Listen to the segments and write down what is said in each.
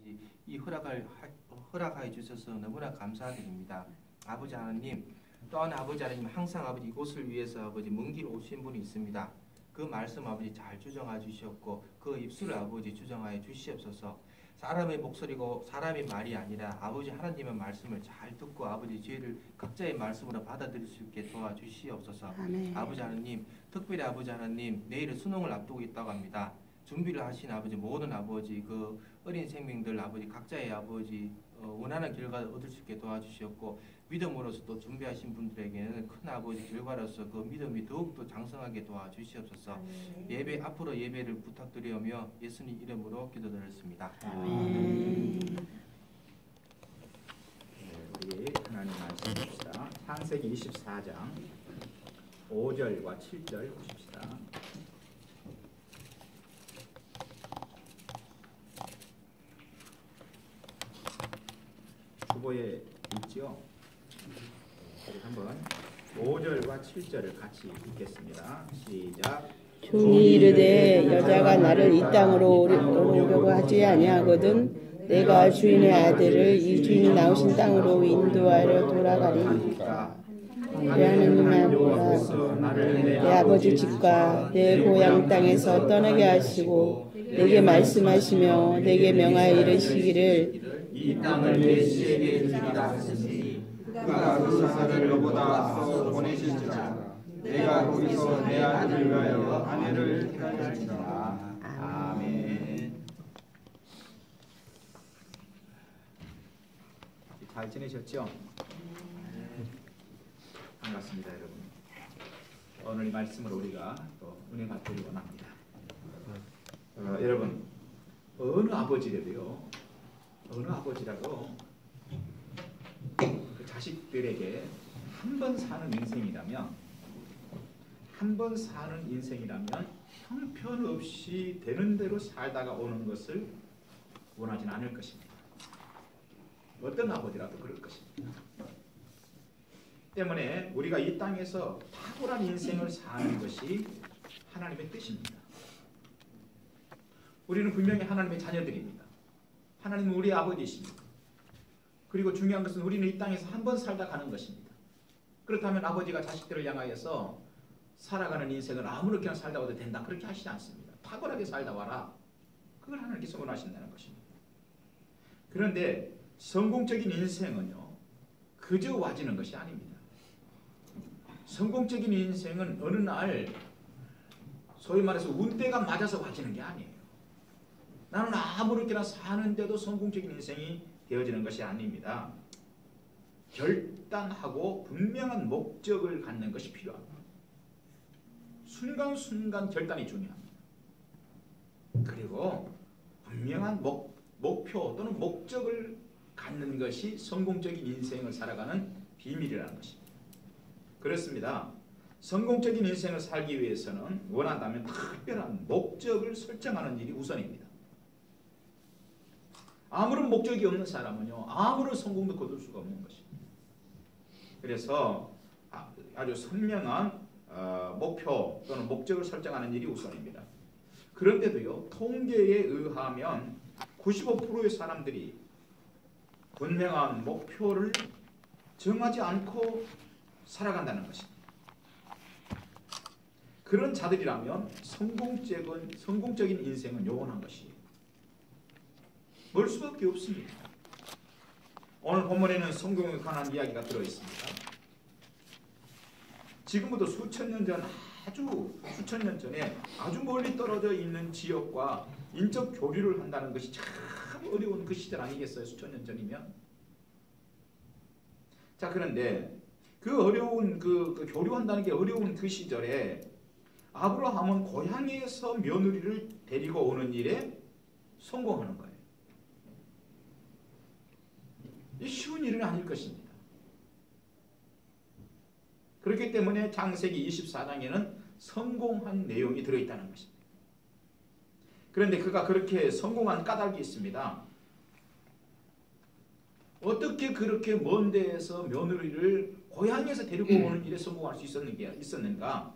아버지 이 허락하여 주셔서 너무나 감사드립니다. 아버지 하나님, 또한 아버지 하나님 항상 아버지 이곳을 위해서 아버지 먼 길 오신 분이 있습니다. 그 말씀 아버지 잘 주정하 주시옵고 그 입술을 아버지 주정하여 주시옵소서. 사람의 목소리고 사람의 말이 아니라 아버지 하나님의 말씀을 잘 듣고 아버지 죄를 각자의 말씀으로 받아들일 수 있게 도와주시옵소서. 아멘. 아버지 하나님, 특별히 아버지 하나님 내일은 수능을 앞두고 있다고 합니다. 준비를 하신 아버지 모든 아버지 그 어린 생명들 아버지 각자의 아버지 원하는 결과를 얻을 수 있게 도와주시옵고 믿음으로서 또 준비하신 분들에게는 큰 아버지 결과로서 그 믿음이 더욱더 장성하게 도와주시옵소서. 예배 앞으로 예배를 부탁드리오며 예수님 이름으로 기도드렸습니다. 아멘. 우리 하나님 말씀 봅시다. 창세기 24장 5절과 7절 보십시다. 주보에 있죠? 우리 한번 5절과 7절을 같이 읽겠습니다. 시작. 종이 이르되 여자가 나를 이 땅으로 오려고 하지 아니하거든 내가 주인의 아들을 이 주인이 나오신 땅으로 인도하려 돌아가리. 하나님아, 내 아버지 집과 내 고향 땅에서 떠나게 하시고 내게 말씀하시며 내게 명하여 이르시기를 이 땅을 내 씨에게 주리라 하시니 그가 그 사람을 너보다 앞서 보내실지라 내가 거기서 내 아들을 위하여 아내를 택할지라. 아멘. 잘 지내셨죠? 반갑습니다, 여러분. 오늘 이 말씀으로 우리가 또 은혜 받기를 원합니다. 여러분, 어느 아버지라도 그 자식들에게 한 번 사는 인생이라면 형편없이 되는 대로 살다가 오는 것을 원하진 않을 것입니다. 어떤 아버지라도 그럴 것입니다. 때문에 우리가 이 땅에서 탁월한 인생을 사는 것이 하나님의 뜻입니다. 우리는 분명히 하나님의 자녀들입니다. 하나님은 우리 아버지이십니다. 그리고 중요한 것은 우리는 이 땅에서 한 번 살다 가는 것입니다. 그렇다면 아버지가 자식들을 향하여서 살아가는 인생을 아무렇게나 살다 와도 된다 그렇게 하시지 않습니다. 탁월하게 살다 와라. 그걸 하나님께서 원하신다는 것입니다. 그런데 성공적인 인생은요 그저 와지는 것이 아닙니다. 성공적인 인생은 어느 날 소위 말해서 운대가 맞아서 와지는 게 아니에요. 나는 아무렇게나 사는데도 성공적인 인생이 되어지는 것이 아닙니다. 결단하고 분명한 목적을 갖는 것이 필요합니다. 순간순간 결단이 중요합니다. 그리고 분명한 목표 또는 목적을 갖는 것이 성공적인 인생을 살아가는 비밀이라는 것입니다. 그렇습니다. 성공적인 인생을 살기 위해서는 원한다면 특별한 목적을 설정하는 일이 우선입니다. 아무런 목적이 없는 사람은요 아무런 성공도 거둘 수가 없는 것입니다. 그래서 아주 선명한 목표 또는 목적을 설정하는 일이 우선입니다. 그런데도요 통계에 의하면 95%의 사람들이 분명한 목표를 정하지 않고 살아간다는 것입니다. 그런 자들이라면 성공적인 인생은 요원한 것이에요. 멀 수밖에 없습니다. 오늘 본문에는 성공에 관한 이야기가 들어있습니다. 지금부터 수천 년 전에 아주 멀리 떨어져 있는 지역과 인적 교류를 한다는 것이 참 어려운 그 시절 아니겠어요? 수천 년 전이면. 자, 그런데 그 어려운 그 교류한다는 게 어려운 그 시절에 아브라함은 고향에서 며느리를 데리고 오는 일에 성공하는 거예요. 이 쉬운 일은 아닐 것입니다. 그렇기 때문에 창세기 24장에는 성공한 내용이 들어있다는 것입니다. 그런데 그가 그렇게 성공한 까닭이 있습니다. 어떻게 그렇게 먼 데에서 며느리를 고향에서 데리고 오는 일에 성공할 수 있었는가?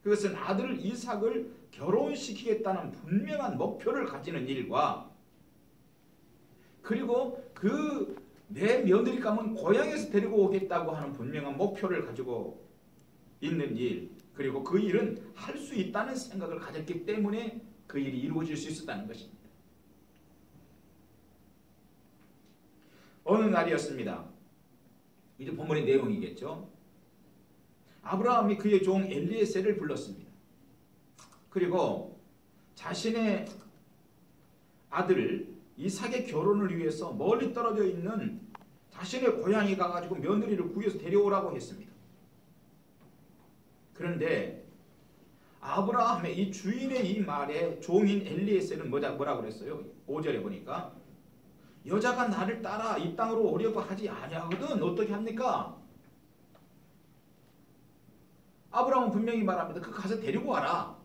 그것은 아들 이삭을 결혼시키겠다는 분명한 목표를 가지는 일과 그리고 그 내 며느리감은 고향에서 데리고 오겠다고 하는 분명한 목표를 가지고 있는 일, 그리고 그 일은 할 수 있다는 생각을 가졌기 때문에 그 일이 이루어질 수 있었다는 것입니다. 어느 날이었습니다. 이제 본문의 내용이겠죠. 아브라함이 그의 종 엘리에셀을 불렀습니다. 그리고 자신의 아들 이삭의 결혼을 위해서 멀리 떨어져 있는 자신의 고향에 가가지고 며느리를 구해서 데려오라고 했습니다. 그런데 아브라함의 이 주인의 이 말에 종인 엘리에셀은 뭐라고 그랬어요? 5절에 보니까 여자가 나를 따라 이 땅으로 오려고 하지 아니하거든 어떻게 합니까? 아브라함은 분명히 말합니다. 그 가서 데리고 와라.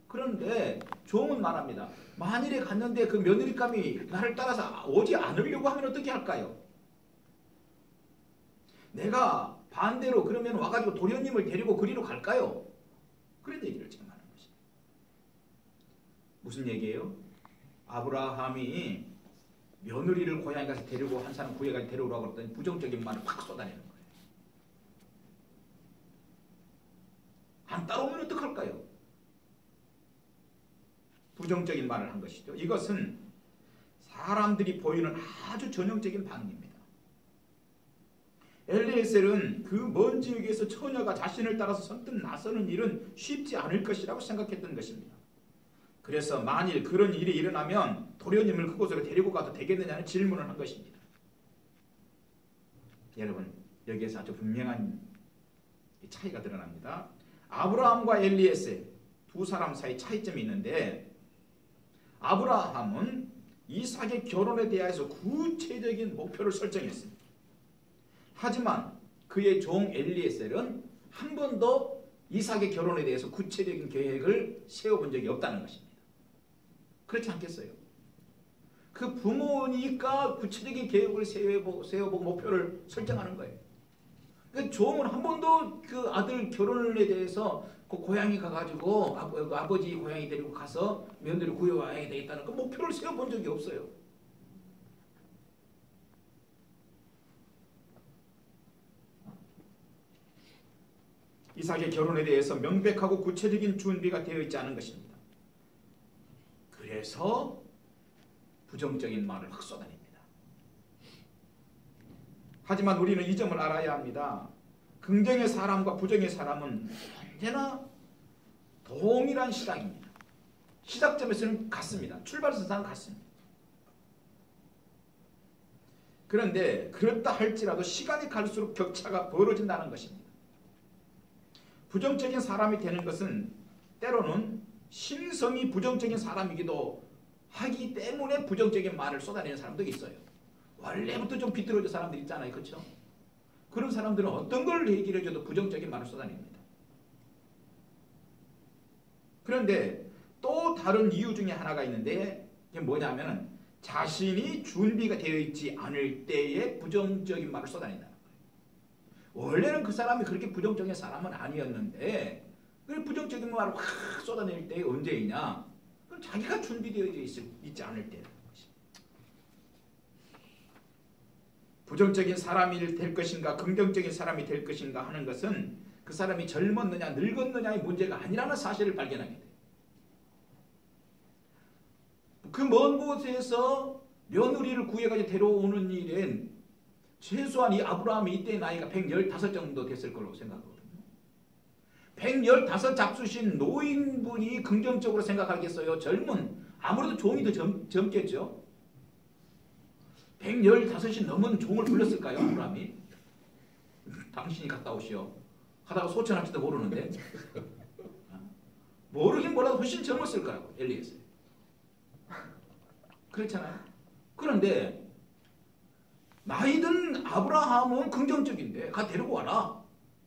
그런데 종은 말합니다. 만일에 갔는데 그 며느리감이 나를 따라서 오지 않으려고 하면 어떻게 할까요? 내가 반대로 그러면 와가지고 도련님을 데리고 그리로 갈까요? 그런 얘기를 지금 하는 것입니다. 무슨 얘기예요? 아브라함이 며느리를 고향에 가서 데리고 한 사람 구해가지고 데려오라고 했더니 부정적인 말을 확 쏟아내는 거예요. 안 따라오면 어떡할까요? 부정적인 말을 한 것이죠. 이것은 사람들이 보이는 아주 전형적인 반응입니다. 엘리에셀은 그 먼 지역에서 처녀가 자신을 따라서 선뜻 나서는 일은 쉽지 않을 것이라고 생각했던 것입니다. 그래서 만일 그런 일이 일어나면 도련님을 그곳으로 데리고 가도 되겠느냐는 질문을 한 것입니다. 여러분, 여기에서 아주 분명한 차이가 드러납니다. 아브라함과 엘리에셀 두 사람 사이 차이점이 있는데 아브라함은 이삭의 결혼에 대해서 구체적인 목표를 설정했습니다. 하지만 그의 종 엘리에셀은 한 번도 이삭의 결혼에 대해서 구체적인 계획을 세워본 적이 없다는 것입니다. 그렇지 않겠어요? 그 부모니까 구체적인 계획을 세워보고 목표를 설정하는 거예요. 그러니까 종은 한 번도 그 아들 결혼에 대해서 그 고향에 가가지고 아버지 고향에 데리고 가서 며느리 구해와야 되겠다는 그 목표를 세워본 적이 없어요. 이삭의 결혼에 대해서 명백하고 구체적인 준비가 되어 있지 않은 것입니다. 그래서 부정적인 말을 확 쏟아냅니다. 하지만 우리는 이 점을 알아야 합니다. 긍정의 사람과 부정의 사람은 언제나 동일한 시작입니다. 시작점에서는 같습니다. 출발선상은 같습니다. 그런데 그렇다 할지라도 시간이 갈수록 격차가 벌어진다는 것입니다. 부정적인 사람이 되는 것은 때로는 심성이 부정적인 사람이기도 하기 때문에 부정적인 말을 쏟아내는 사람도 있어요. 원래부터 좀 비뚤어진 사람들 있잖아요. 그렇죠? 그런 사람들은 어떤 걸 얘기를 해줘도 부정적인 말을 쏟아냅니다. 그런데 또 다른 이유 중에 하나가 있는데 이게 뭐냐면 자신이 준비가 되어 있지 않을 때에 부정적인 말을 쏟아낸다는 거예요. 원래는 그 사람이 그렇게 부정적인 사람은 아니었는데 그 부정적인 말을 확 쏟아낼 때 언제이냐? 그럼 자기가 준비되어 있지 않을 때라는 것입니다. 부정적인 사람이 될 것인가 긍정적인 사람이 될 것인가 하는 것은 그 사람이 젊었느냐 늙었느냐의 문제가 아니라는 사실을 발견하게 돼요. 그 먼 곳에서 며느리를 구해가지고 데려오는 일엔 최소한 이 아브라함이 이때 나이가 115 정도 됐을 거라고 생각하거든요. 115 잡수신 노인분이 긍정적으로 생각하겠어요? 아무래도 종이 더 젊겠죠? 115이 넘은 종을 불렀을까요? 아브라함이? 당신이 갔다 오시오. 하다가 소천할지도 모르는데. 모르긴 몰라도 훨씬 젊었을 거라고 엘리에셀. 그렇잖아요. 그런데 나이든 아브라함은 긍정적인데 가 데리고 와라.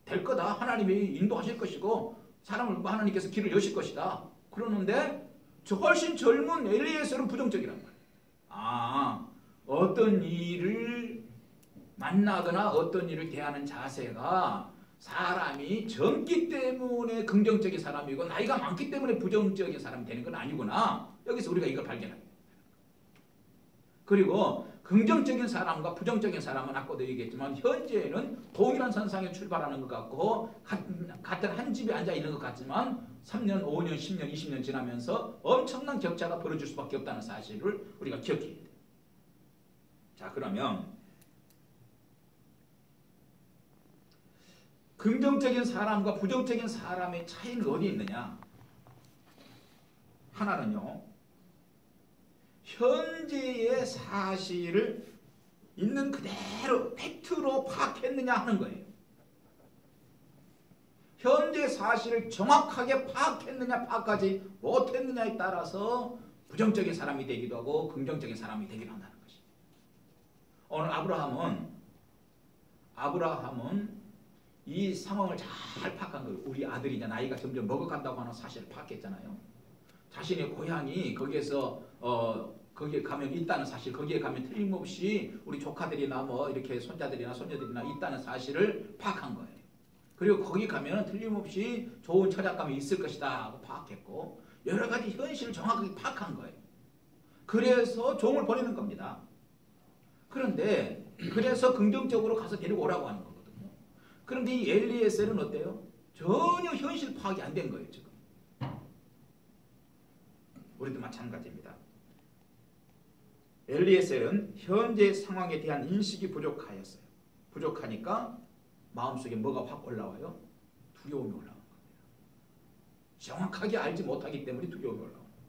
될 거다. 하나님이 인도하실 것이고 사람을 하나님께서 길을 여실 것이다. 그러는데 저 훨씬 젊은 엘리에셀은 부정적이란 말이에요. 어떤 일을 만나거나 어떤 일을 대하는 자세가 사람이 젊기 때문에 긍정적인 사람이고 나이가 많기 때문에 부정적인 사람이 되는 건 아니구나. 여기서 우리가 이걸 발견합니다. 그리고 긍정적인 사람과 부정적인 사람은 아까도 얘기했지만 현재는 동일한 선상에 출발하는 것 같고 같은 한 집에 앉아 있는 것 같지만 3년, 5년, 10년, 20년 지나면서 엄청난 격차가 벌어질 수밖에 없다는 사실을 우리가 기억해야 돼요. 자, 그러면 긍정적인 사람과 부정적인 사람의 차이는 어디 있느냐? 하나는요, 현재의 사실을 있는 그대로 팩트로 파악했느냐 하는 거예요. 현재 사실을 정확하게 파악했느냐 파악하지 못했느냐에 따라서 부정적인 사람이 되기도 하고 긍정적인 사람이 되기도 한다는 것입니다. 오늘 아브라함은 이 상황을 잘 파악한 거예요. 우리 아들이 이제 나이가 점점 먹어간다고 하는 사실을 파악했잖아요. 자신의 고향이 거기에 가면 있다는 사실, 거기에 가면 틀림없이 우리 조카들이나 뭐 이렇게 손자들이나 손녀들이나 있다는 사실을 파악한 거예요. 그리고 거기 가면 틀림없이 좋은 처자감이 있을 것이다 하고 파악했고 여러 가지 현실을 정확하게 파악한 거예요. 그래서 종을 보내는 겁니다. 그런데 그래서 긍정적으로 가서 데리고 오라고 하는 거거든요. 그런데 이 엘리에셀은 어때요? 전혀 현실 파악이 안 된 거예요. 지금 우리도 마찬가지입니다. 엘리에셀은 현재 상황에 대한 인식이 부족하였어요. 부족하니까 마음속에 뭐가 확 올라와요? 두려움이 올라오는 겁니다. 정확하게 알지 못하기 때문에 두려움이 올라옵니다.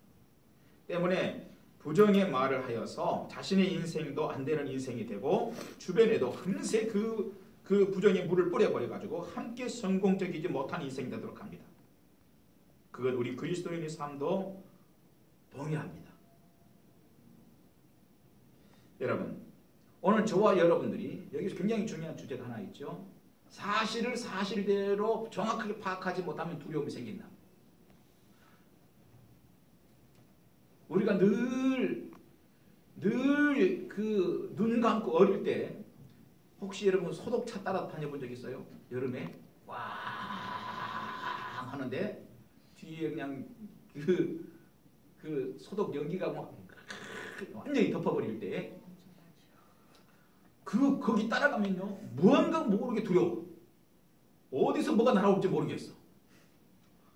때문에 부정의 말을 하여서 자신의 인생도 안 되는 인생이 되고 주변에도 금세 그 부정의 물을 뿌려버려가지고 함께 성공적이지 못한 인생이 되도록 합니다. 그건 우리 그리스도인의 삶도 동일합니다. 여러분, 오늘 저와 여러분들이 여기서 굉장히 중요한 주제가 하나 있죠. 사실을 사실대로 정확하게 파악하지 못하면 두려움이 생긴다. 우리가 늘 그 눈 감고 어릴 때 혹시 여러분 소독차 따라 다녀본 적 있어요? 여름에 왕 하는데 뒤에 그냥 그 소독 연기가 막 완전히 덮어버릴 때 거기 따라가면요 무언가 모르게 두려워. 어디서 뭐가 날아올지 모르겠어.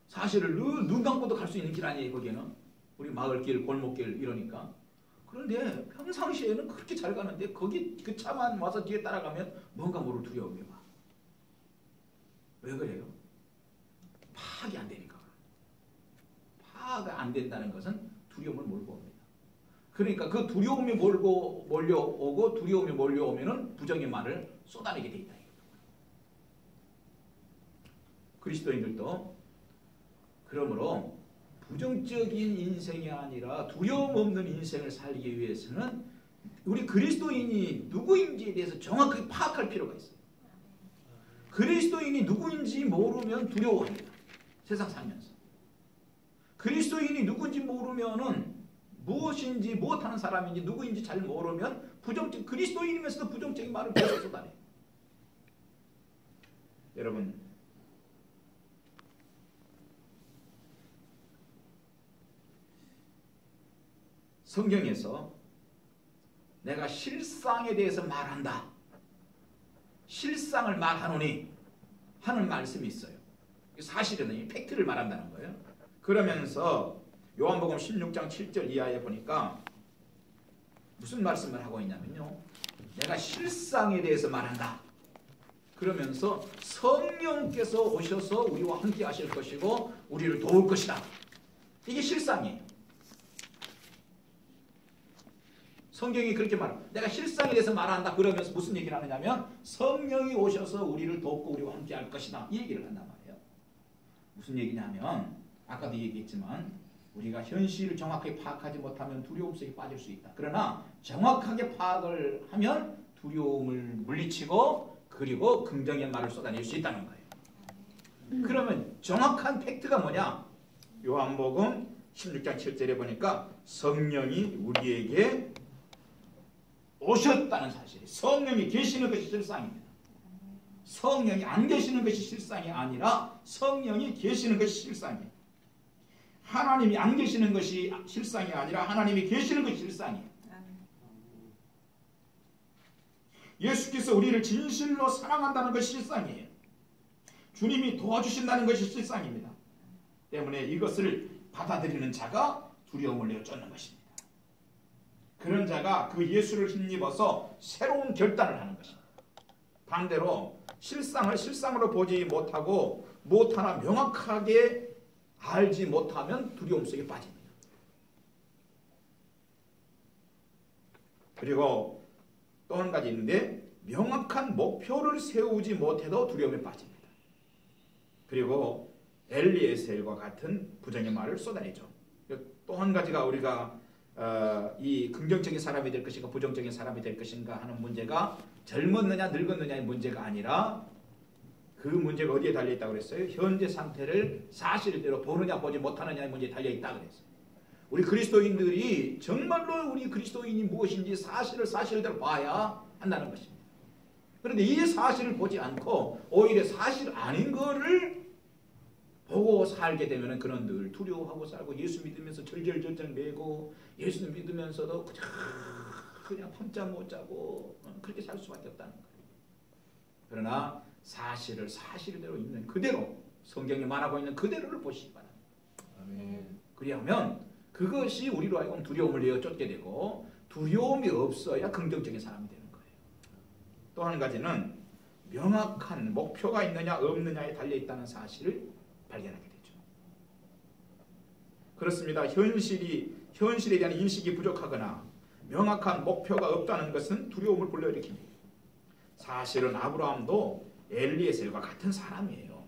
사실을 눈 감고도 갈 수 있는 길 아니에요. 거기에는 우리 마을길, 골목길 이러니까. 그런데 평상시에는 그렇게 잘 가는데 거기 그 차만 와서 뒤에 따라가면 뭔가 모를 두려움이 와. 왜 그래요? 파악이 안 되니까. 파악이 안 된다는 것은 두려움을 몰고 옵니다. 그러니까 그 두려움이 몰려오고 두려움이 몰려오면은 부정의 말을 쏟아내게 돼 있다. 그리스도인들도 그러므로 부정적인 인생이 아니라 두려움 없는 인생을 살기 위해서는 우리 그리스도인이 누구인지에 대해서 정확하게 파악할 필요가 있어요. 그리스도인이 누구인지 모르면 두려워합니다. 세상 살면서. 그리스도인이 누군지 모르면은 무엇인지 무엇하는 사람인지 누구인지 잘 모르면 그리스도인이면서도 부정적인 말을 계속 쏟아내요. 여러분, 성경에서 내가 실상에 대해서 말한다. 실상을 말하노니 하는 말씀이 있어요. 사실은 이 팩트를 말한다는 거예요. 그러면서 요한복음 16장 7절 이하에 보니까 무슨 말씀을 하고 있냐면요. 내가 실상에 대해서 말한다. 그러면서 성령께서 오셔서 우리와 함께 하실 것이고 우리를 도울 것이다. 이게 실상이에요. 성경이 그렇게 말합니다. 내가 실상에 대해서 말한다. 그러면서 무슨 얘기를 하느냐면 성령이 오셔서 우리를 돕고 우리와 함께 할 것이다. 이 얘기를 한단 말이에요. 무슨 얘기냐면 아까도 얘기했지만 우리가 현실을 정확하게 파악하지 못하면 두려움 속에 빠질 수 있다. 그러나 정확하게 파악을 하면 두려움을 물리치고 그리고 긍정의 말을 쏟아낼 수 있다는 거예요. 그러면 정확한 팩트가 뭐냐? 요한복음 16장 7절에 보니까 성령이 우리에게 오셨다는 사실이 성령이 계시는 것이 실상입니다. 성령이 안 계시는 것이 실상이 아니라 성령이 계시는 것이 실상이에요. 하나님이 안 계시는 것이 실상이 아니라 하나님이 계시는 것이 실상이에요. 예수께서 우리를 진실로 사랑한다는 것이 실상이에요. 주님이 도와주신다는 것이 실상입니다. 때문에 이것을 받아들이는 자가 두려움을 내어 쫓는 것입니다. 그런 자가 그 예수를 힘입어서 새로운 결단을 하는 것입니다. 반대로 실상을 실상으로 보지 못하고 무엇 하나 명확하게 알지 못하면 두려움 속에 빠집니다. 그리고 또 한 가지 있는데 명확한 목표를 세우지 못해도 두려움에 빠집니다. 그리고 엘리에셀과 같은 부정의 말을 쏟아내죠. 또 한 가지가 우리가 이 긍정적인 사람이 될 것인가 부정적인 사람이 될 것인가 하는 문제가 젊었느냐 늙었느냐의 문제가 아니라 그 문제가 어디에 달려있다고 그랬어요? 현재 상태를 사실대로 보느냐 보지 못하느냐의 문제에 달려있다고 그랬어요. 우리 그리스도인들이 정말로 우리 그리스도인이 무엇인지 사실을 사실대로 봐야 한다는 것입니다. 그런데 이 사실을 보지 않고 오히려 사실 아닌 거를 보고 살게 되면 그는 늘 두려워하고 살고 예수 믿으면서 절절절절 매고 예수 믿으면서도 그냥 밤잠 못 자고 그렇게 살 수밖에 없다는 거예요. 그러나 사실을 사실대로 있는 그대로 성경에 말하고 있는 그대로를 보시기 바랍니다. 아멘. 그리하면 그것이 우리로 하여금 두려움을 내어 쫓게 되고 두려움이 없어야 긍정적인 사람이 되는 거예요. 또 한 가지는 명확한 목표가 있느냐 없느냐에 달려있다는 사실을 발견하게 되죠. 그렇습니다. 현실에 대한 인식이 부족하거나 명확한 목표가 없다는 것은 두려움을 불러일으킵니다. 사실은 아브라함도 엘리에셀과 같은 사람이에요.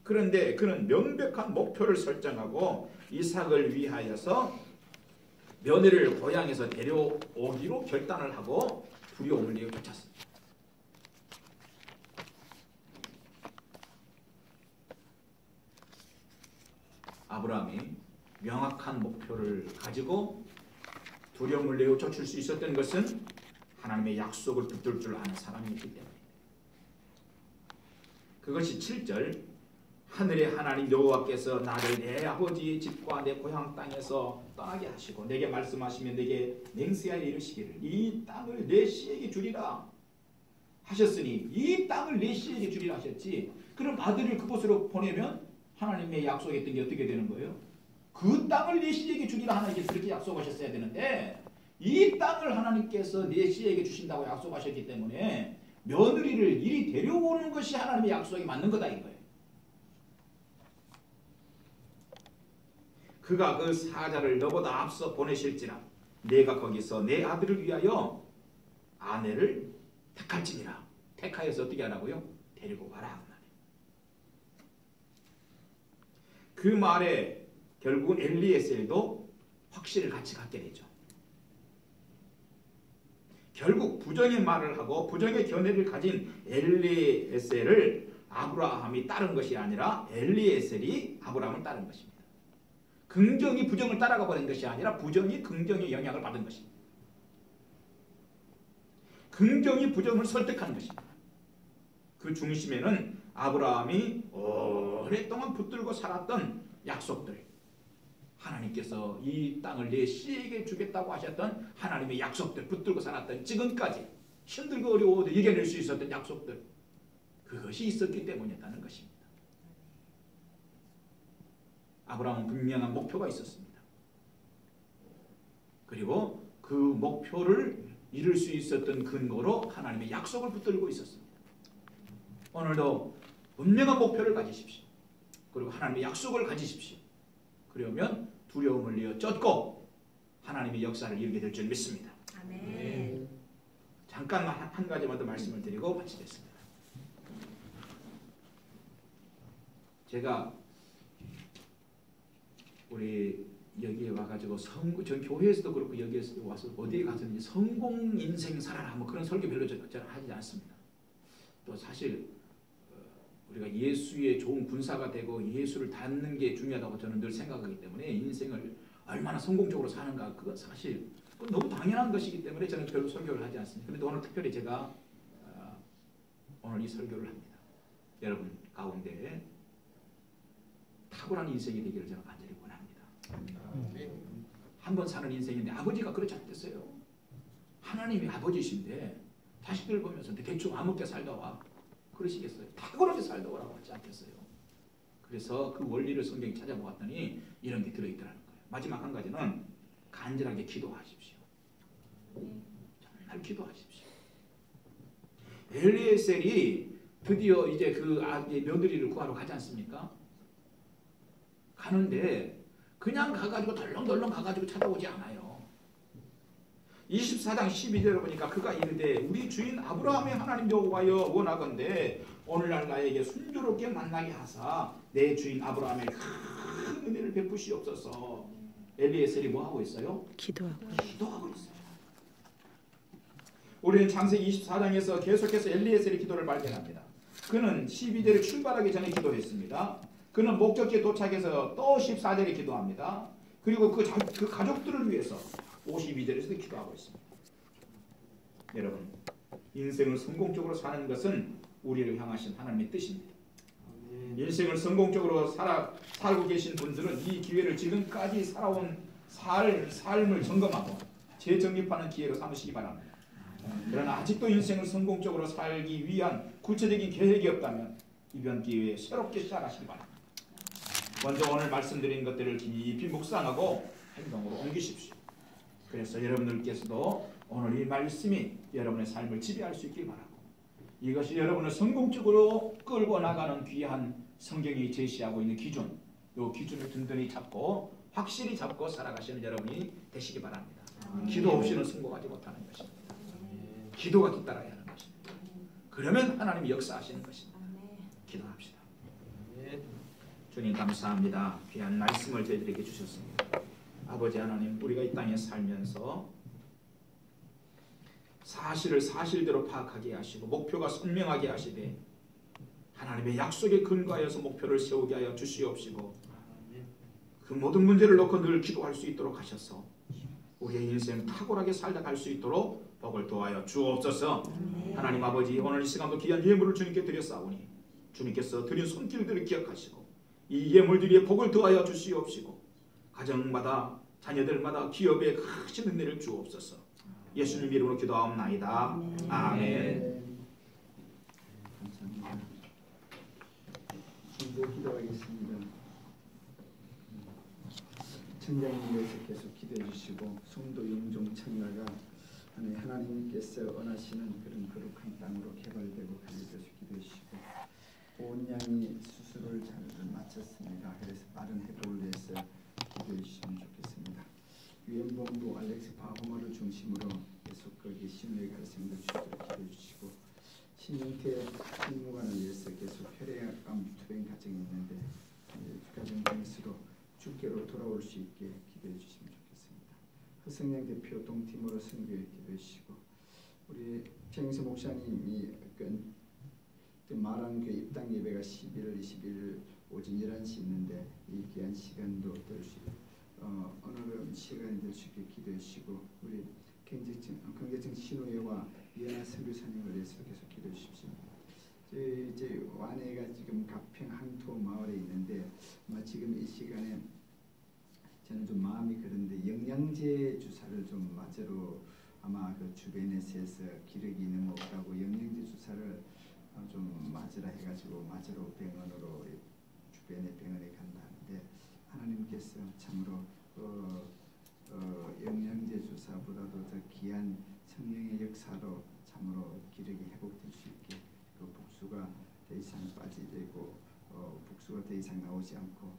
그런데 그는 명백한 목표를 설정하고 이삭을 위하여서 며느리를 고향에서 데려오기로 결단을 하고 두려움을 내어 쫓았습니다. 아브라함이 명확한 목표를 가지고 두려움을 내어 쫓을 수 있었던 것은 하나님의 약속을 붙들 줄 아는 사람이기 때문입니다. 그것이 7절 하늘의 하나님 여호와께서 나를 내 아버지의 집과 내 고향 땅에서 떠나게 하시고 내게 말씀하시면 내게 맹세하여 이르시기를 이 땅을 내 씨에게 주리라 하셨으니 이 땅을 내 씨에게 주리라 하셨지. 그럼 아들을 그곳으로 보내면 하나님의 약속했던 게 어떻게 되는 거예요? 그 땅을 내 씨에게 주리라 하나님께서 그렇게 약속하셨어야 되는데 이 땅을 하나님께서 내 씨에게 주신다고 약속하셨기 때문에 며느리를 이리 데려오는 것이 하나님의 약속이 맞는 거다 이거예요. 그가 그 사자를 너보다 앞서 보내실지라 내가 거기서 내 아들을 위하여 아내를 택할지니라. 택하여서 어떻게 하라고요? 데리고 와라. 그 말에 결국은 엘리에셀도 확신을 같이 갖게 되죠. 결국 부정의 말을 하고 부정의 견해를 가진 엘리에셀을 아브라함이 따른 것이 아니라 엘리에셀이 아브라함을 따른 것입니다. 긍정이 부정을 따라가 버린 것이 아니라 부정이 긍정의 영향을 받은 것입니다. 긍정이 부정을 설득하는 것입니다. 그 중심에는 아브라함이 오랫동안 붙들고 살았던 약속들, 하나님께서 이 땅을 내 씨에게 주겠다고 하셨던 하나님의 약속들, 붙들고 살았던 지금까지 힘들고 어려워도 이겨낼 수 있었던 약속들, 그것이 있었기 때문이었다는 것입니다. 아브라함은 분명한 목표가 있었습니다. 그리고 그 목표를 이룰 수 있었던 근거로 하나님의 약속을 붙들고 있었습니다. 오늘도 분명한 목표를 가지십시오. 그리고 하나님의 약속을 가지십시오. 그러면 두려움을 내어 쫓고 하나님의 역사를 이루게 될 줄 믿습니다. 아멘. 잠깐만 한 가지만 더 말씀을 드리고 마치겠습니다. 제가 우리 여기에 와가지고 전 교회에서도 그렇고 여기에서 와서 어디에 가서는 성공 인생 살아라 뭐 그런 설교 별로 저는 하지 않습니다. 또 사실 우리가 예수의 좋은 군사가 되고 예수를 닮는 게 중요하다고 저는 늘 생각하기 때문에 인생을 얼마나 성공적으로 사는가 그건 사실 너무 당연한 것이기 때문에 저는 별로 설교를 하지 않습니다. 그런데 오늘 특별히 제가 오늘 이 설교를 합니다. 여러분 가운데 탁월한 인생이 되기를 저는 간절히 원합니다. 한 번 사는 인생인데 아버지가 그렇지 않겠어요? 하나님이 아버지신데 자식들 보면서 대충 아무렇게 살다 와 그러시겠어요? 탁월하게 살다 오라고 하지 않겠어요? 그래서 그 원리를 성경에 찾아보았더니 이런 게 들어있더라는 거예요. 마지막 한 가지는 간절하게 기도하십시오. 정말 기도하십시오. 엘리에셀이 드디어 이제 그 며느리를 구하러 가지 않습니까? 가는데 그냥 가가지고 덜렁덜렁 가가지고 찾아오지 않아요. 24장 12절을 보니까 그가 이르되 우리 주인 아브라함의 하나님 여호와여 원하건대 오늘날 나에게 순조롭게 만나게 하사 내 주인 아브라함의 큰 은혜를 베푸시옵소서. 엘리에셀이 뭐 하고 있어요? 기도하고 있어요. 우리는 창세기 24장에서 계속해서 엘리에셀의 기도를 발견합니다. 그는 12절에 출발하기 전에 기도했습니다. 그는 목적지에 도착해서 또 14절에 기도합니다. 그리고 그 가족들을 위해서 52절에서도 기도하고 있습니다. 여러분, 인생을 성공적으로 사는 것은 우리를 향하신 하나님의 뜻입니다. 인생을 성공적으로 살고 계신 분들은 이 기회를 지금까지 살아온 삶을 점검하고 재정립하는 기회로 삼으시기 바랍니다. 그러나 아직도 인생을 성공적으로 살기 위한 구체적인 계획이 없다면 이번 기회에 새롭게 시작하시기 바랍니다. 먼저 오늘 말씀드린 것들을 깊이 묵상하고 행동으로 옮기십시오. 그래서 여러분들께서도 오늘 이 말씀이 여러분의 삶을 지배할 수 있길 바라고, 이것이 여러분을 성공적으로 끌고 나가는 귀한 성경이 제시하고 있는 기준, 이 기준을 든든히 잡고 확실히 잡고 살아가시는 여러분이 되시기 바랍니다. 기도 없이는 성공하지 못하는 것입니다. 기도가 뒤따라야 하는 것입니다. 그러면 하나님이 역사하시는 것입니다. 기도합시다. 주님 감사합니다. 귀한 말씀을 저희들에게 주셨습니다. 아버지 하나님, 우리가 이 땅에 살면서 사실을 사실대로 파악하게 하시고 목표가 선명하게 하시되 하나님의 약속에 근거하여서 목표를 세우게 하여 주시옵시고 그 모든 문제를 놓고 늘 기도할 수 있도록 하셔서 우리의 인생 탁월하게 살다 갈 수 있도록 복을 도하여 주옵소서. 하나님 아버지, 오늘 이 시간도 귀한 예물을 주님께 드렸사오니 주님께서 드린 손길들을 기억하시고 이 예물들이 복을 더하여 주시옵시고 가정마다 자녀들마다 기업에 크신 은혜를 주옵소서. 예수님 이름으로 기도하옵나이다. 아멘. 감사합니다. 이제 기도하겠습니다. 청장님 위해서 계속 기도해 주시고 성도 영종 청가가 하나님께서 원하시는 그런 거룩한 땅으로 개발되고 관리돼서 기도해 주시고 온 양이 수술을 잘 마쳤습니다. 그래서 빠른 회복을 위해서 기도해 주시면 좋겠습니다. 유엔본부 알렉스 바호머를 중심으로 계속 거기 신뢰 가르침을 주시도록 기도해 주시고 신영태 신무관을 위해서 계속 혈액암 투병 과정이 있는데 가정 중에서도 주께로 돌아올 수 있게 기도해 주시면 좋겠습니다. 허성양 대표 동티모로 선교에 기도해 주시고 우리 최영수 목사님이 말한 그 입당 예배가 11월 21일 오전 11시 있는데 이 귀한 시간도 될 수 어느 시간이 될 수 있게 기도해 주시고 우리 경제청 신우회와 이현아 선교사님을 위해서 계속 기도해 주십시오. 이제 완해가 지금 가평 항토 마을에 있는데 아마 지금 이 시간에 저는 좀 마음이 그런데 영양제 주사를 좀 맞으러 아마 그 주변에서 기력이 있는 것 같다고 영양제 주사를 좀 맞으라 해가지고 맞으러 병원으로 주변의 병원에 간다는데 하나님께서 참으로 영양제 주사보다도 더 귀한 성령의 역사로 참으로 기력이 회복될 수 있게 그 복수가 더 이상 빠지고 복수가 더 이상 나오지 않고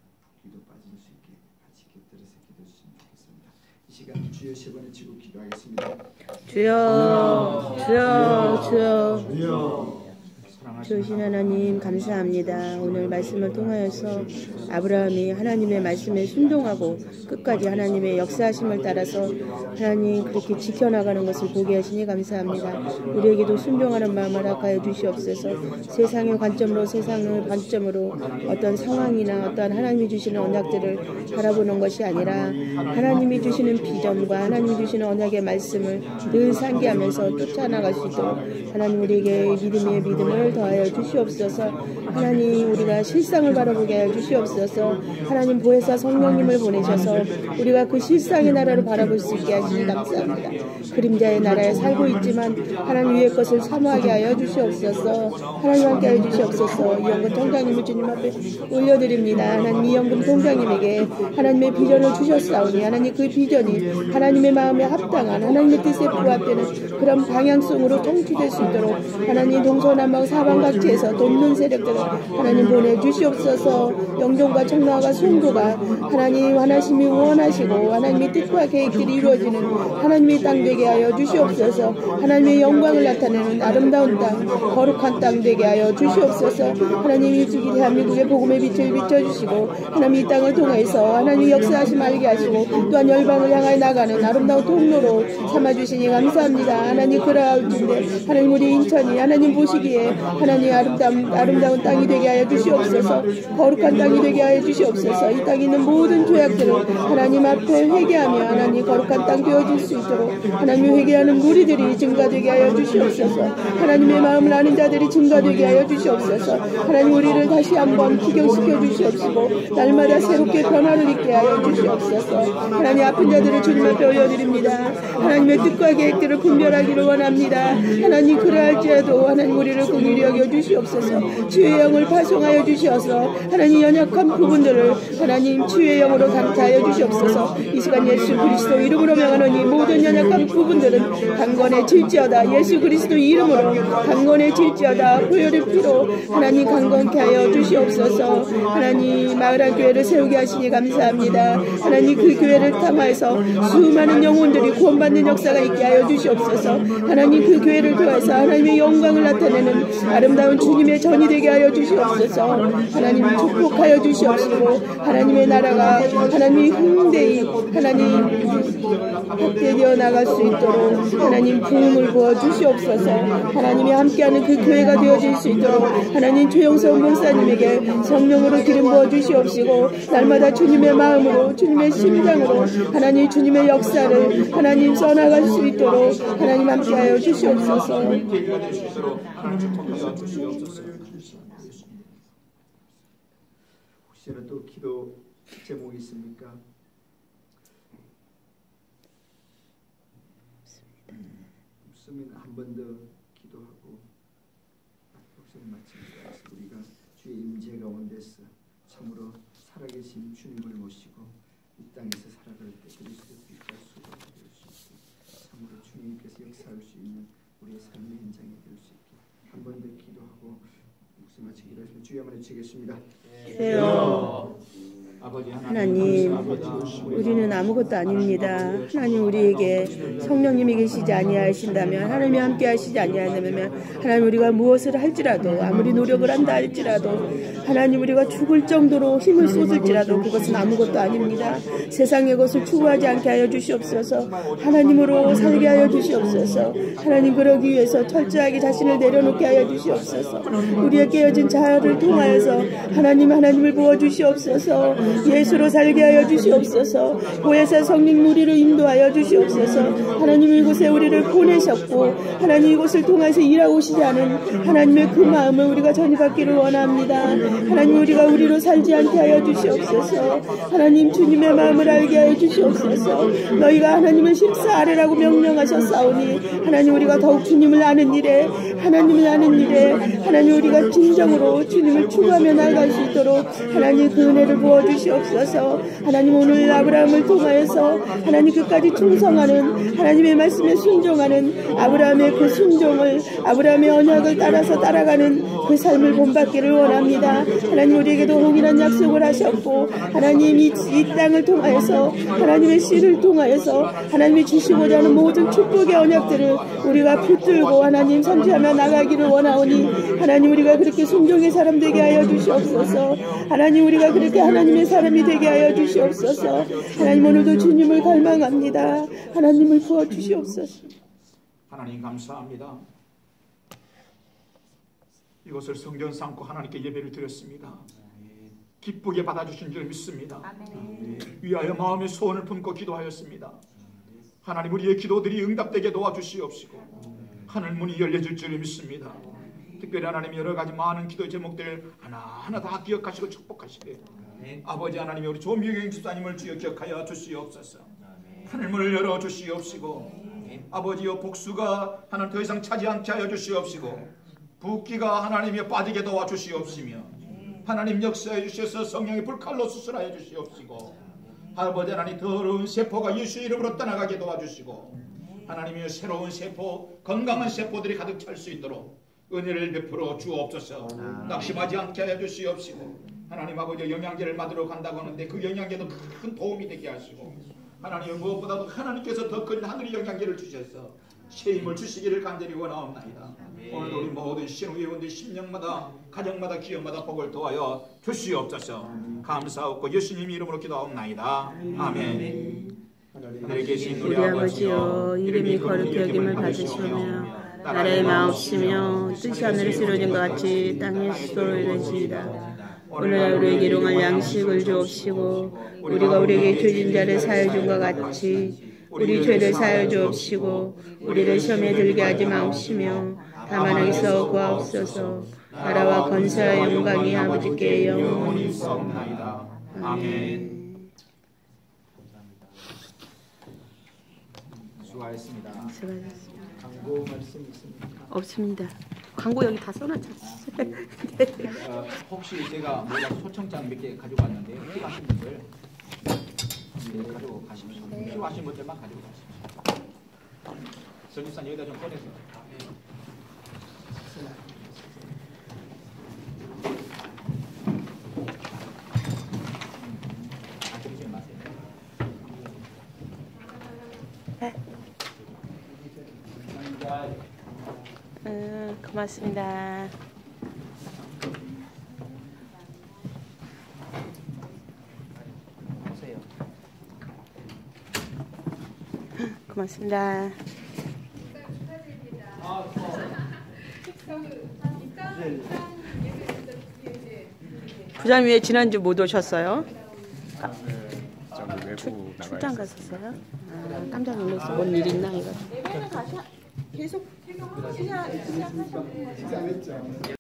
붓기도 빠질 수 있게 같이 곁들여서 기도해 주시면 좋겠습니다. 이 시간 주여 세 번을 치고 기도하겠습니다. 주여 주여 주여 사랑하시는 주신 하나님 감사합니다. 오늘 말씀을 통하여서 아브라함이 하나님의 말씀에 순종하고 끝까지 하나님의 역사하심을 따라서 하나님 그렇게 지켜나가는 것을 보게 하시니 감사합니다. 우리에게도 순종하는 마음을 허락하여 주시옵소서. 세상의 관점으로 세상의 관점으로 어떤 상황이나 어떤 하나님이 주시는 언약들을 바라보는 것이 아니라 하나님이 주시는 비전과 하나님이 주시는 언약의 말씀을 늘 상기하면서 쫓아나갈 수 있도록 하나님 우리에게 믿음의 믿음을 더하여 주시옵소서. 하나님 우리가 실상을 바라보게 하여 주시옵소서. 하나님 보혜사 성령님을 보내셔서 우리가 그 실상의 나라를 바라볼 수 있게 하시니 감사합니다. 그림자의 나라에 살고 있지만 하나님 위의 것을 사모하게 하여 주시옵소서. 하나님 함께 하여 주시옵소서. 이영근 통장님을 주님 앞에 올려드립니다. 하나님 이영근 통장님에게 하나님의 비전을 주셨사오니 하나님 그 비전이 하나님의 마음에 합당한 하나님의 뜻에 부합되는 그런 방향성으로 통치될 수 있도록 하나님 동서남북 사방각지에서 돕는 세력들을 하나님 보내주시옵소서. 영종과 청나와 송도가 하나님 하나님이 원하시고 하나님의 뜻과 계획들이 이루어지는 하나님의 땅 되게 하여 주시옵소서. 하나님의 영광을 나타내는 아름다운 땅 거룩한 땅 되게 하여 주시옵소서. 하나님이 대한민국의 복음의 빛을 비춰주시고 하나님 이 땅을 통해서 하나님의 역사하심 알게 하시고 또한 열방을 향하여 나가는 아름다운 통로로 삼아주시니 감사합니다. 하나님 그러하운데 하나님 우리 인천이 하나님 보시기에 하나님 아름다운 땅이 되게 하여 주시옵소서. 거룩한 땅이 되게 하여 주시옵소서. 이 땅에 있는 모든 죄악들을 하나님 앞에 회개하며 하나님 거룩한 땅 되어질 수 있도록 하나님 회개하는 무리들이 증가되게 하여 주시옵소서. 하나님의 마음을 아는 자들이 증가되게 하여 주시옵소서. 하나님 우리를 다시 한번 기경시켜 주시옵시고 날마다 새롭게 변화를 있게 하여 주시옵소서. 하나님 아픈 자들을 주님 앞에 올려드립니다. 하나님의 뜻과 계획들을 분별하기를 원합니다. 하나님 그러할지라도 하나님 우리를 긍휼히 여겨 주시옵소서. 치유의 영을 파송하여 주시어서 하나님 연약한 부분들을 하나님 치유의 영으로 강타하여 주시옵소서. 이 시간 예수 그리스도 이름으로 명하노니 모든 연약한 부분들은 강건해질지어다. 예수 그리스도 이름으로 강건해질지어다. 보혈의 피로 하나님 강건케 하여 주시옵소서. 하나님 마을한 교회를 세우게 하시니 감사합니다. 하나님 그 교회를 통해서 수많은 영혼들이 구원받는 역사가 있게 하여 주시옵소서. 하나님 그 교회를 통해서 하나님의 영광을 나타내는 아름다운 주님의 전이 되게 하여 주시옵소서. 하나님 축복하여 주시옵시고 하나님의 나라가 하나님이 흥대히 하나님 확대되어 나갈 수 있도록 하나님 부흥을 부어 주시옵소서. 하나님이 함께하는 그 교회가 되어질 수 있도록 하나님 최영선 목사님에게 성령으로 기름 부어 주시옵시고 날마다 주님의 마음으로 주님의 심장으로 하나님 주님의 역사를 하나님 써나갈 수 있도록 하나님 함께하여 주시옵소서. 혹시나 또 기도 제목이 있습니까? 없으면 한 번 더 기도하고 목소리 마칩니다. 우리가 주의 임재 가운데서 참으로 살아계신 주님을 모시고 이 땅에서 살아갈 때 그리스도 빛과 수고가 될 수 있게 참으로 주님께서 역사할 수 있는 우리의 삶의 현장이 될 수 있게 한 번 더 기도하고 목소리 마치기로 하시면 주여 한번 해주시겠습니다. 하나님 우리는 아무것도 아닙니다. 하나님 우리에게 성령님이 계시지 아니하신다면 하나님이 함께 하시지 아니하다면 하나님 우리가 무엇을 할지라도 아무리 노력을 한다 할지라도 하나님 우리가 죽을 정도로 힘을 쏟을지라도 그것은 아무것도 아닙니다. 세상의 것을 추구하지 않게 하여 주시옵소서. 하나님으로 살게 하여 주시옵소서. 하나님 그러기 위해서 철저하게 자신을 내려놓게 하여 주시옵소서. 우리의 깨어진 자아를 통하여서 하나님을 부어주시옵소서. 예수로 살게 하여 주시옵소서. 보혜사 성령 우리를 인도하여 주시옵소서. 하나님 이곳에 우리를 보내셨고 하나님 이곳을 통해서 일하고 오시지 않은 하나님의 그 마음을 우리가 전이받기를 원합니다. 하나님 우리가 우리로 살지 않게 하여 주시옵소서. 하나님 주님의 마음을 알게 하여 주시옵소서. 너희가 하나님을 십사 아래라고 명령하셨사오니 하나님 우리가 더욱 주님을 아는 일에 하나님을 아는 일에 하나님 우리가 진정으로 주님을 추구하며 나아갈 수 있도록 하나님 그 은혜를 부어주시옵소서. 주시옵소서. 하나님 오늘 아브라함을 통하여서 하나님 끝까지 충성하는 하나님의 말씀에 순종하는 아브라함의 그 순종을 아브라함의 언약을 따라서 따라가는 그 삶을 본받기를 원합니다. 하나님 우리에게도 동일한 약속을 하셨고 하나님 이 땅을 통하여서 하나님의 씨를 통하여서 하나님이 주시고자 하는 모든 축복의 언약들을 우리가 붙들고 하나님 선지하며 나가기를 원하오니 하나님 우리가 그렇게 순종의 사람 되게 하여 주시옵소서. 하나님 우리가 그렇게 하나님의 사람이 되게 하여 주시옵소서. 하나님 오늘도 주님을 갈망합니다. 하나님을 부어주시옵소서. 하나님 감사합니다. 이것을 성전 삼고 하나님께 예배를 드렸습니다. 기쁘게 받아주신 줄 믿습니다. 위하여 마음의 소원을 품고 기도하였습니다. 하나님 우리의 기도들이 응답되게 도와주시옵시고 하늘 문이 열려질 줄 믿습니다. 특별히 하나님 여러 가지 많은 기도 제목들 하나하나 다 기억하시고 축복하시게 아버지 하나님이 우리 조미경 집사님을 주여 기억하여 주시옵소서. 하늘 문을 열어 주시옵시고 아버지여 복수가 하나님 더 이상 차지 않게 하여 주시옵시고 붓기가 하나님이 빠지게 도와주시옵시며 하나님 역사해 주셔서 성령의 불칼로 수술하여 주시옵시고 아버지 하나님 더러운 세포가 예수 이름으로 떠나가게 도와주시고 하나님의 새로운 세포 건강한 세포들이 가득 찰 수 있도록 은혜를 베풀어 주옵소서. 낙심하지 않게 하여 주시옵시고 하나님 아버지 영양제를 받으러 간다고 하는데 그 영양제도 큰 도움이 되게 하시고 하나님 무엇보다도 하나님께서 더 큰 하늘의 영양제를 주셔서 새 힘을 주시기를 간절히 원하옵나이다. 오늘도 우리 모든 신우회원들 심령마다 가정마다 기업마다 복을 도하여 주시옵소서. 감사하고 예수님 이름으로 기도하옵나이다. 아멘. 하늘에 계신 우리 아버지여 이름이 거룩히 여김을 받으시오며 나라의 마옵시며 뜻이 하늘에서 이루어진 것 같이 땅에서도 이루어지이다. 오늘 우리에게 일용할 양식을 주옵시고 우리가 우리에게 죄진 자를 사하여 준 것 같이 우리 죄를 사하여 주옵시고 우리를 시험에 들게 하지 마옵시며 다만 악에서 구하옵소서. 나라와 권세와 영광이 아버지께 영원히 있사옵나이다. 아멘. 수고하셨습니다. 광고 말씀 있습니까? 없습니다. 광고 여기 다 써놨잖아요. 혹시 제가 뭐가 초청장 몇 개 가지고 왔는데 필요하신 분들 가지고 가십시오. 필요하신 분들만 가지고 가십시오. 전집사님 여기다 좀 꺼내서. 드리지 마세요. 고맙습니다. 보세요. 고맙습니다. 부장님 왜 지난주 못 오셨어요? 출장 갔었어요? 아, 깜짝 놀랐어. 뭔 일 있나 이거. 예배는 계속 시작하셨고